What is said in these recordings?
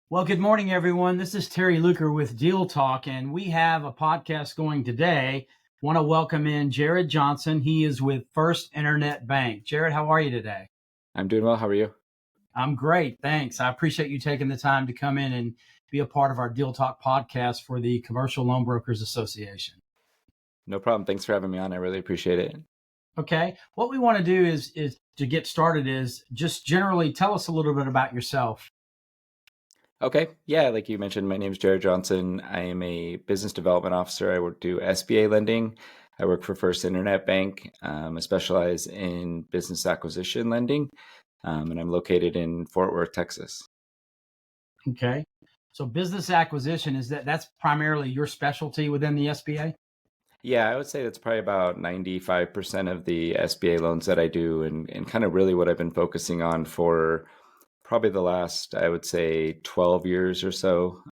Well, good morning, everyone. This is Terry Luker with Deal Talk, and we have a podcast going today. Want to welcome in Jared Johnson. He is with First Internet Bank. Jared, how are you today? I'm doing well. How are you? I'm great. Thanks. I appreciate you taking the time to come in and be a part of our Deal Talk podcast for the Commercial Loan Brokers Association. No problem. Thanks for having me on. I really appreciate it. Okay. What we want to do is to get started is just generally tell us a little bit about yourself. Okay. Yeah, like you mentioned, my name is Jared Johnson. I am a business development officer. I do SBA lending. I work for First Internet Bank. I specialize in business acquisition lending, and I'm located in Fort Worth, Texas. Okay. So business acquisition, that's primarily your specialty within the SBA? Yeah, I would say that's probably about 95% of the SBA loans that I do, and kind of really what I've been focusing on for probably the last, I would say, 12 years or so.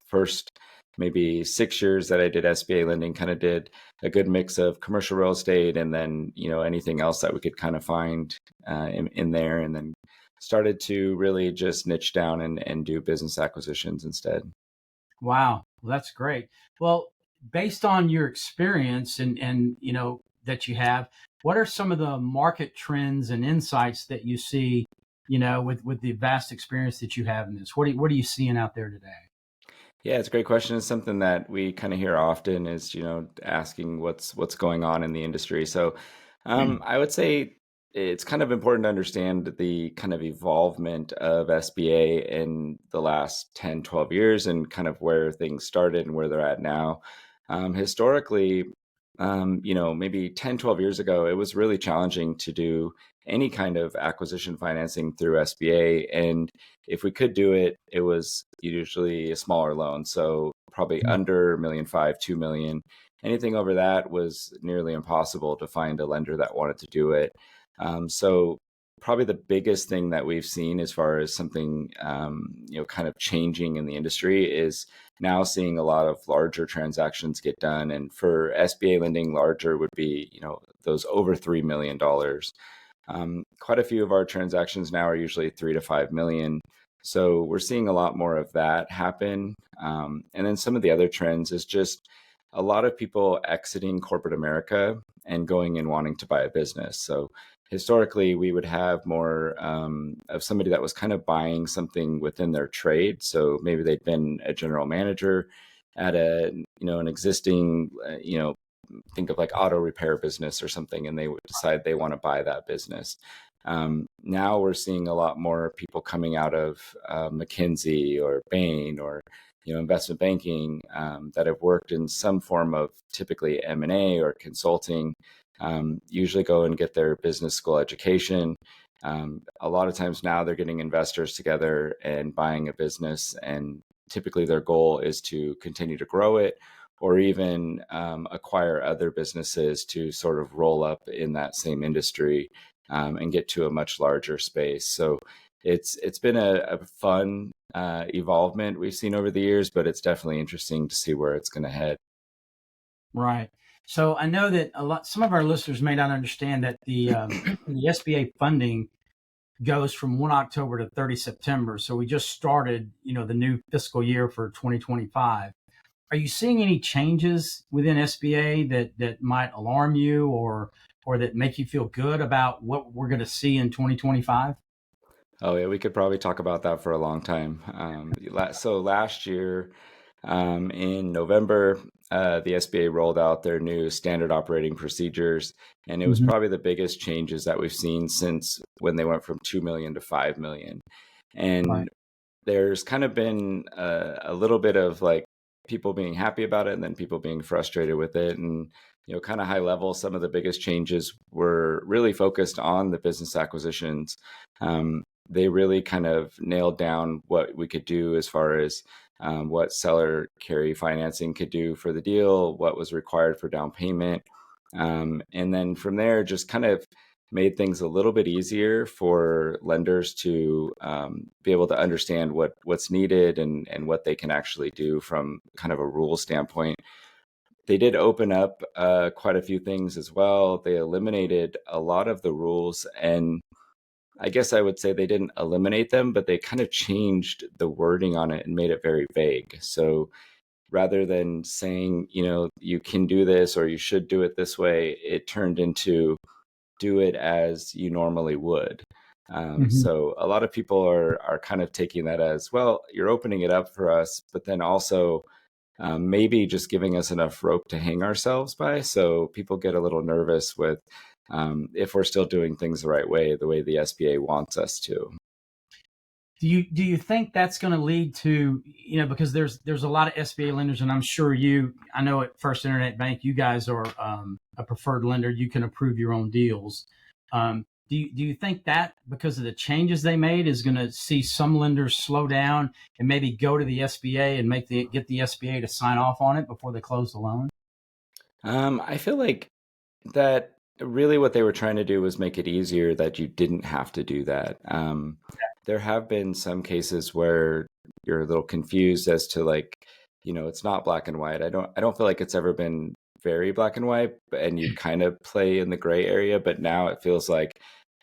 First, maybe 6 years that I did SBA lending, kind of did a good mix of commercial real estate and then, anything else that we could kind of find in there. And then started to really just niche down and do business acquisitions instead. Wow. Well, that's great. Well, based on your experience and that you have, what are some of the market trends and insights that you see, with the vast experience that you have in this? What are you seeing out there today? Yeah, it's a great question. It's something that we kind of hear often is, asking what's going on in the industry. So I would say it's kind of important to understand the kind of evolvement of SBA in the last 10, 12 years and kind of where things started and where they're at now. Historically, maybe 10, 12 years ago, it was really challenging to do any kind of acquisition financing through SBA. And if we could do it, it was usually a smaller loan. So probably under $1.5 million, $2 million. Anything over that was nearly impossible to find a lender that wanted to do it. So probably the biggest thing that we've seen as far as something, kind of changing in the industry is now seeing a lot of larger transactions get done. And for SBA lending, larger would be, those over $3 million. Quite a few of our transactions now are usually 3 to 5 million. So we're seeing a lot more of that happen. And then some of the other trends is just a lot of people exiting corporate America and going and wanting to buy a business. So historically, we would have more of somebody that was kind of buying something within their trade. So maybe they'd been a general manager at an existing, think of like auto repair business or something, and they would decide they want to buy that business. Now we're seeing a lot more people coming out of McKinsey or Bain or investment banking that have worked in some form of typically M&A or consulting. Usually go and get their business school education. A lot of times now they're getting investors together and buying a business, and typically their goal is to continue to grow it or even acquire other businesses to sort of roll up in that same industry and get to a much larger space. So it's been a fun evolvement we've seen over the years, but it's definitely interesting to see where it's going to head. Right. So I know that some of our listeners may not understand that the the SBA funding goes from 1 October to 30 September. So we just started, the new fiscal year for 2025. Are you seeing any changes within SBA that might alarm you or that make you feel good about what we're going to see in 2025? Oh yeah, we could probably talk about that for a long time. So last year, in November, the SBA rolled out their new standard operating procedures, and it was probably the biggest changes that we've seen since when they went from 2 million to 5 million. And Right. there's kind of been a little bit of like people being happy about it and then people being frustrated with it. And, kind of high level, some of the biggest changes were really focused on the business acquisitions. They really kind of nailed down what we could do as far as what seller carry financing could do for the deal, what was required for down payment. And then from there, just kind of made things a little bit easier for lenders to be able to understand what's needed and what they can actually do from kind of a rule standpoint. they did open up quite a few things as well. They eliminated a lot of the rules, and I guess I would say they didn't eliminate them, but they kind of changed the wording on it and made it very vague. So rather than saying, you can do this or you should do it this way, it turned into do it as you normally would. Hmm. So a lot of people are kind of taking that as, well, you're opening it up for us, but then also maybe just giving us enough rope to hang ourselves by. So people get a little nervous with if we're still doing things the way the SBA wants us to. Do you think that's going to lead to, because there's a lot of SBA lenders, and I'm sure I know at First Internet Bank you guys are a preferred lender. You can approve your own deals. Do you think that because of the changes they made is going to see some lenders slow down and maybe go to the SBA and get the SBA to sign off on it before they close the loan? I feel like that really what they were trying to do was make it easier that you didn't have to do that. There have been some cases where you're a little confused as to, like, it's not black and white. I don't feel like it's ever been very black and white, and you'd kind of play in the gray area, but now it feels like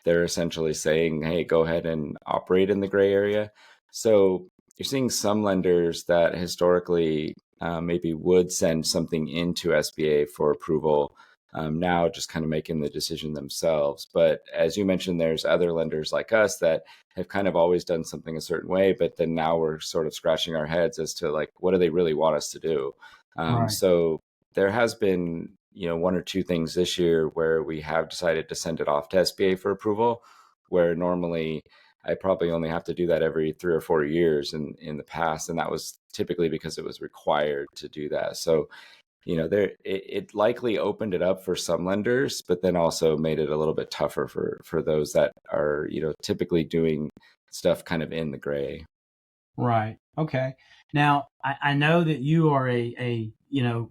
they're essentially saying, hey, go ahead and operate in the gray area. So you're seeing some lenders that historically maybe would send something into SBA for approval, now just kind of making the decision themselves. But as you mentioned, there's other lenders like us that have kind of always done something a certain way, but then now we're sort of scratching our heads as to, like, what do they really want us to do? Right. So there has been, one or two things this year where we have decided to send it off to SBA for approval, where normally I probably only have to do that every 3 or 4 years in the past. And that was typically because it was required to do that. So, it likely opened it up for some lenders, but then also made it a little bit tougher for those that are, typically doing stuff kind of in the gray. Right. Okay. Now, I know that you are a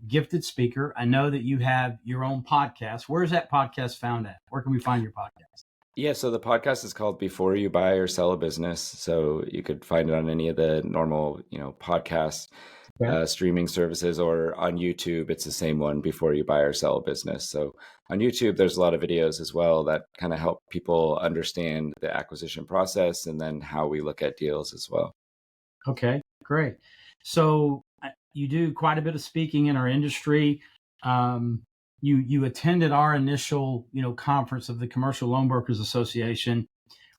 gifted speaker. I know that you have your own podcast. Where is that podcast found at? Where can we find your podcast? Yeah, so the podcast is called Before You Buy or Sell a Business. So you could find it on any of the normal, podcast Okay. streaming services, or on YouTube. It's the same one, Before You Buy or Sell a Business. So on YouTube, there's a lot of videos as well that kind of help people understand the acquisition process and then how we look at deals as well. Okay. Great. So you do quite a bit of speaking in our industry. Um, you attended our initial conference of the Commercial Loan Brokers Association.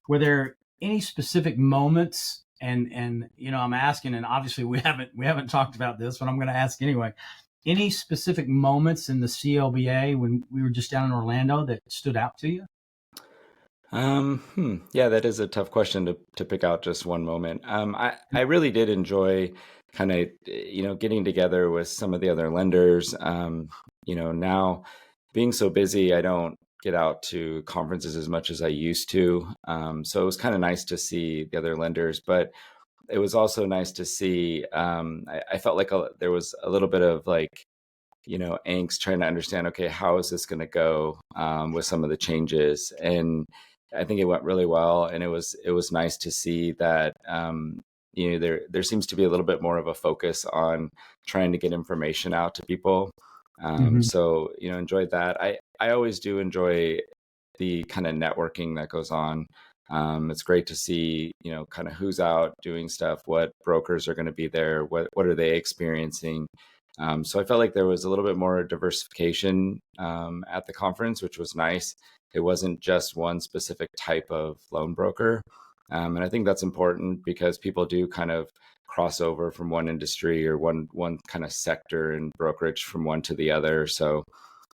Were there any specific moments? And I'm asking, and obviously we haven't talked about this, but I'm going to ask anyway. Any specific moments in the CLBA when we were just down in Orlando that stood out to you? Yeah, that is a tough question to pick out just one moment. I really did enjoy kind of, getting together with some of the other lenders. Now being so busy, I don't get out to conferences as much as I used to. So it was kind of nice to see the other lenders, but it was also nice to see, I felt like there was a little bit of, like, angst trying to understand, okay, how is this going to go with some of the changes? And I think it went really well, and it was nice to see that there seems to be a little bit more of a focus on trying to get information out to people. Hmm. So enjoyed that. I always do enjoy the kind of networking that goes on. It's great to see, kind of who's out doing stuff, what brokers are going to be there, what are they experiencing. So I felt like there was a little bit more diversification at the conference, which was nice. It wasn't just one specific type of loan broker. And I think that's important because people do kind of cross over from one industry or one kind of sector and brokerage from one to the other. So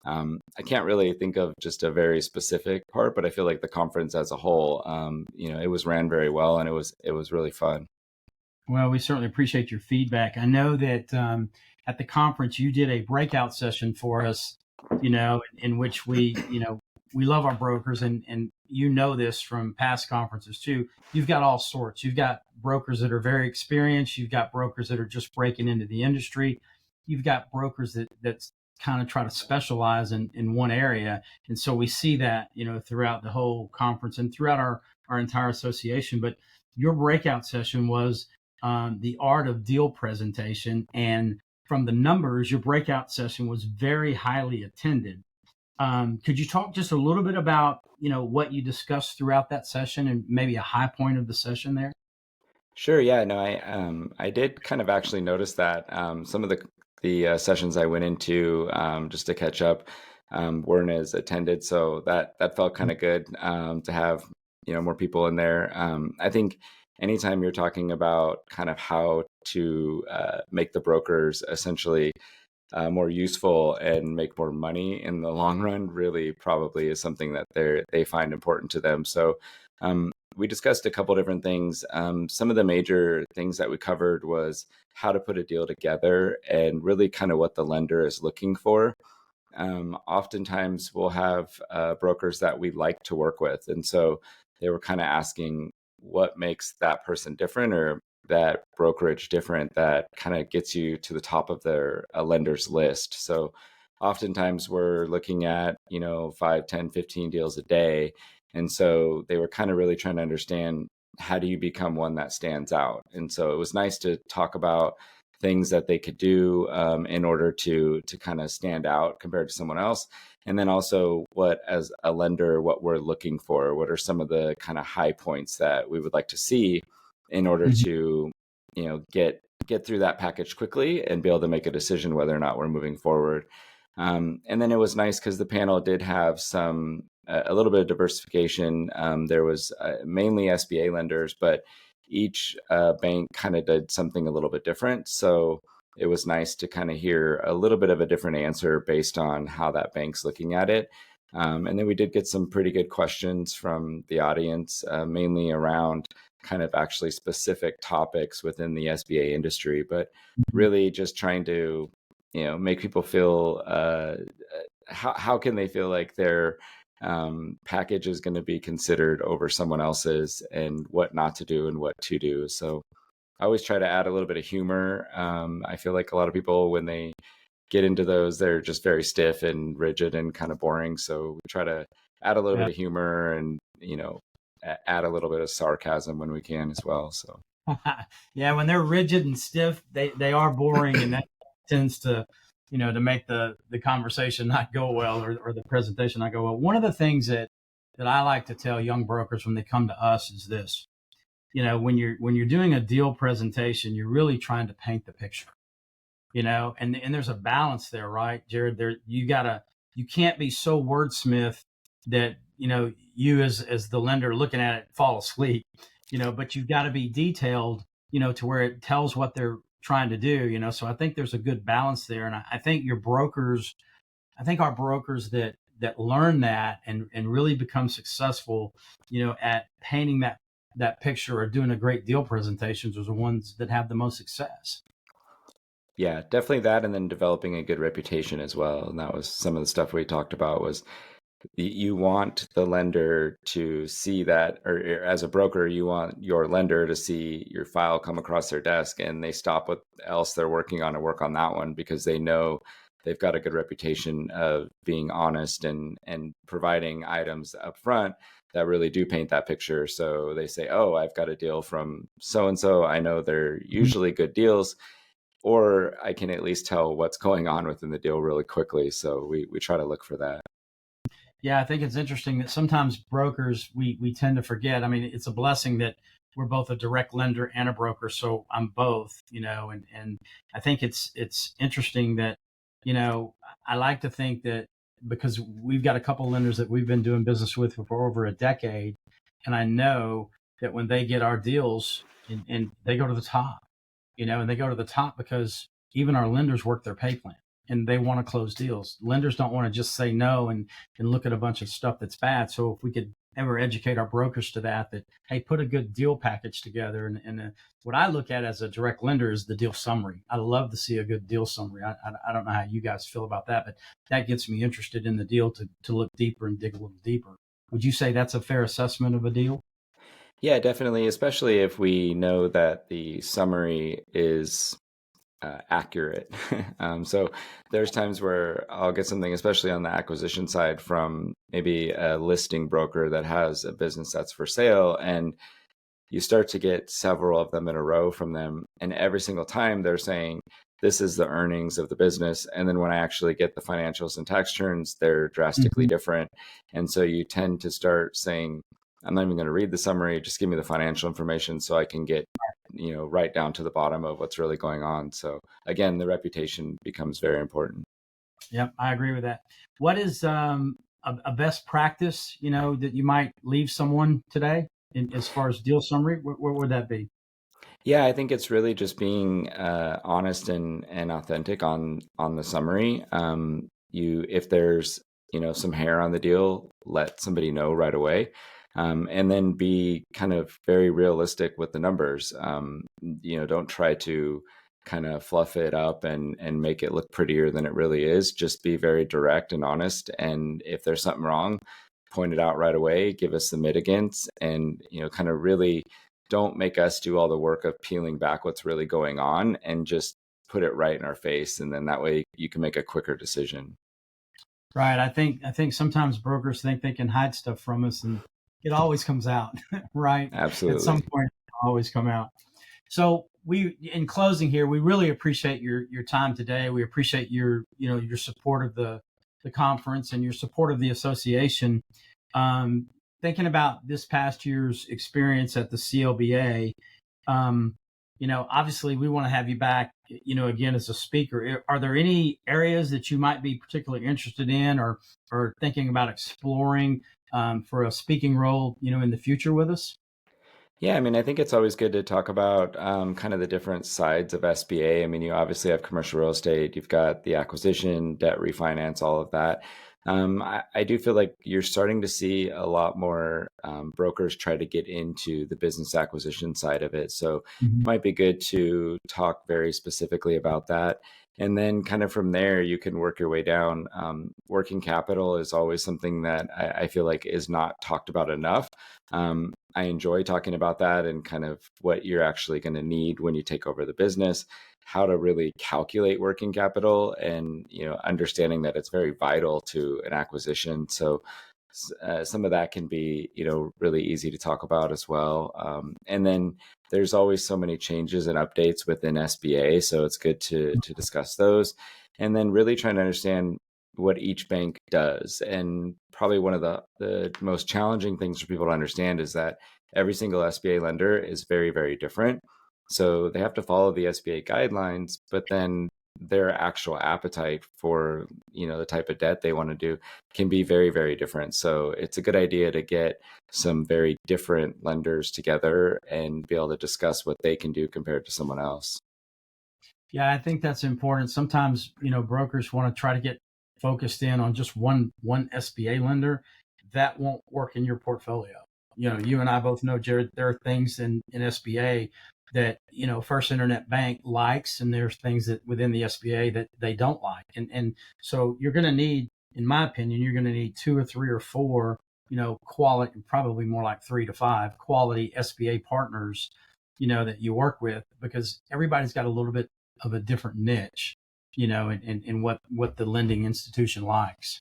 I can't really think of just a very specific part, but I feel like the conference as a whole, it was ran very well, and it was really fun. Well, we certainly appreciate your feedback. I know that at the conference you did a breakout session for us, in which we love our brokers, and this from past conferences too. You've got all sorts. You've got brokers that are very experienced. You've got brokers that are just breaking into the industry. You've got brokers that's kind of try to specialize in one area. And so we see that, throughout the whole conference and throughout our entire association. But your breakout session was the art of deal presentation. And from the numbers, your breakout session was very highly attended. Could you talk just a little bit about, what you discussed throughout that session and maybe a high point of the session there? Sure. Yeah. No, I did kind of actually notice that some of the sessions I went into just to catch up weren't as attended, so that felt kind of good to have more people in there. I think anytime you're talking about kind of how to make the brokers essentially more useful and make more money in the long run really probably is something that they find important to them. So we discussed a couple different things. Some of the major things that we covered was how to put a deal together and really kind of what the lender is looking for. Oftentimes we'll have brokers that we like to work with, and so they were kind of asking what makes that person different or that brokerage different that kind of gets you to the top of their lender's list. So oftentimes we're looking at 5, 10, 15 deals a day, and so they were kind of really trying to understand how do you become one that stands out. And so it was nice to talk about things that they could do in order to kind of stand out compared to someone else. And then also what, as a lender, what we're looking for, what are some of the kind of high points that we would like to see in order Mhm. to, get through that package quickly and be able to make a decision whether or not we're moving forward. And then it was nice because the panel did have a little bit of diversification. There was mainly SBA lenders, but each bank kind of did something a little bit different. So it was nice to kind of hear a little bit of a different answer based on how that bank's looking at it. And then we did get some pretty good questions from the audience, mainly around kind of actually specific topics within the SBA industry, but really just trying to, make people feel how can they feel like their package is going to be considered over someone else's and what not to do and what to do. So I always try to add a little bit of humor. I feel like a lot of people, when they get into those, they're just very stiff and rigid and kind of boring. So we try to add a little Yeah. bit of humor and, add a little bit of sarcasm when we can as well. So. Yeah, when they're rigid and stiff, they are boring, and that tends to, to make the conversation not go well, or the presentation not go well. One of the things that I like to tell young brokers when they come to us is this: when you're doing a deal presentation, you're really trying to paint the picture, and there's a balance there, right, Jared? You can't be so wordsmith that you as the lender looking at it fall asleep, but you've got to be detailed, to where it tells what they're trying to do, so I think there's a good balance there, and I think our brokers that learn that and really become successful, at painting that picture or doing a great deal presentations are the ones that have the most success. Yeah, definitely that, and then developing a good reputation as well. And that was some of the stuff we talked about was you want the lender to see that, or as a broker, you want your lender to see your file come across their desk and they stop what else they're working on and work on that one because they know they've got a good reputation of being honest and providing items up front that really do paint that picture. So they say, oh, I've got a deal from so and so. I know they're usually good deals, or I can at least tell what's going on within the deal really quickly. So we try to look for that. Yeah, I think it's interesting that sometimes brokers we tend to forget. I mean, it's a blessing that we're both a direct lender and a broker, so I'm both, and I think it's interesting that, I like to think that because we've got a couple lenders that we've been doing business with for over a decade, and I know that when they get our deals and they go to the top, and they go to the top because even our lenders work their pay plan and they want to close deals. Lenders don't want to just say no and look at a bunch of stuff that's bad. So if we could ever educate our brokers to that, hey, put a good deal package together. And what I look at as a direct lender is the deal summary. I love to see a good deal summary. I don't know how you guys feel about that, but that gets me interested in the deal to look deeper and dig a little deeper. Would you say that's a fair assessment of a deal? Yeah, definitely, especially if we know that the summary is accurate. So there's times where I'll get something, especially on the acquisition side, from maybe a listing broker that has a business that's for sale, and you start to get several of them in a row from them. And every single time they're saying, this is the earnings of the business. And then when I actually get the financials and tax returns, they're drastically Mhm. different. And so you tend to start saying, I'm not even going to read the summary, just give me the financial information so I can get, right down to the bottom of what's really going on. So again, the reputation becomes very important. Yep, I agree with that. What is a best practice, that you might leave someone today as far as deal summary? What would that be? Yeah, I think it's really just being honest and authentic on the summary. If there's some hair on the deal, let somebody know right away, and then be kind of very realistic with the numbers. Don't try to kind of fluff it up and make it look prettier than it really is. Just be very direct and honest. And if there's something wrong, point it out right away. Give us the mitigants, and kind of really don't make us do all the work of peeling back what's really going on, and just put it right in our face. And then that way you can make a quicker decision. Right. I think sometimes brokers think they can hide stuff from us, and it always comes out. Right. At some Absolutely. point, it'll always come out. So in closing here, we really appreciate your time today. We appreciate your support of the conference and your support of the association. Thinking about this past year's experience at the CLBA, um, obviously we want to have you back, again as a speaker. Are there any areas that you might be particularly interested in, or thinking about exploring for a speaking role, in the future with us? Yeah, I mean, I think it's always good to talk about kind of the different sides of SBA. I mean, you obviously have commercial real estate, you've got the acquisition, debt refinance, all of that. I do feel like you're starting to see a lot more brokers try to get into the business acquisition side of it. So it Mhm. might be good to talk very specifically about that. And then, kind of from there, you can work your way down. Working capital is always something that I feel like is not talked about enough. I enjoy talking about that and kind of what you're actually going to need when you take over the business, how to really calculate working capital, and understanding that it's very vital to an acquisition. So some of that can be really easy to talk about as well. And then there's always so many changes and updates within SBA, so it's good to discuss those, and then really trying to understand what each bank does. And probably one of the most challenging things for people to understand is that every single SBA lender is very, very different. So they have to follow the SBA guidelines, but then their actual appetite for the type of debt they want to do can be very, very different. So it's a good idea to get some very different lenders together and be able to discuss what they can do compared to someone else. Yeah, I think that's important. Sometimes, brokers want to try to get focused in on just one SBA lender. That won't work in your portfolio. You and I both know, Jared, there are things in SBA that, First Internet Bank likes, and there's things that within the SBA that they don't like. And so you're going to need, in my opinion, you're going to need two or three or four, quality, probably more like 3 to 5 quality SBA partners, that you work with, because everybody's got a little bit of a different niche, in what the lending institution likes,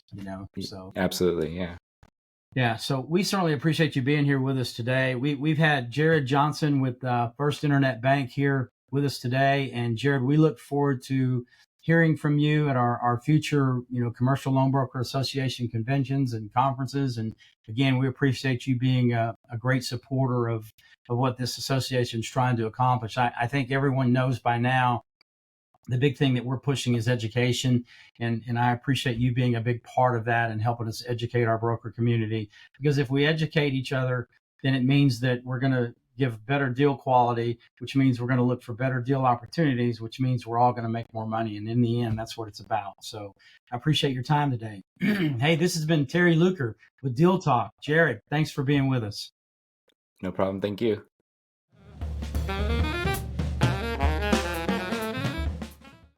so. Absolutely. Yeah. Yeah, so we certainly appreciate you being here with us today. We've had Jared Johnson with First Internet Bank here with us today, and Jared, we look forward to hearing from you at our future, Commercial Loan Broker Association conventions and conferences. And again, we appreciate you being a great supporter of what this association is trying to accomplish. I think everyone knows by now the big thing that we're pushing is education, and I appreciate you being a big part of that and helping us educate our broker community, because if we educate each other, then it means that we're going to give better deal quality, which means we're going to look for better deal opportunities, which means we're all going to make more money, and in the end, that's what it's about. So I appreciate your time today. Hey, this has been Terry Luker with Deal Talk. Jared, thanks for being with us. No problem. Thank you.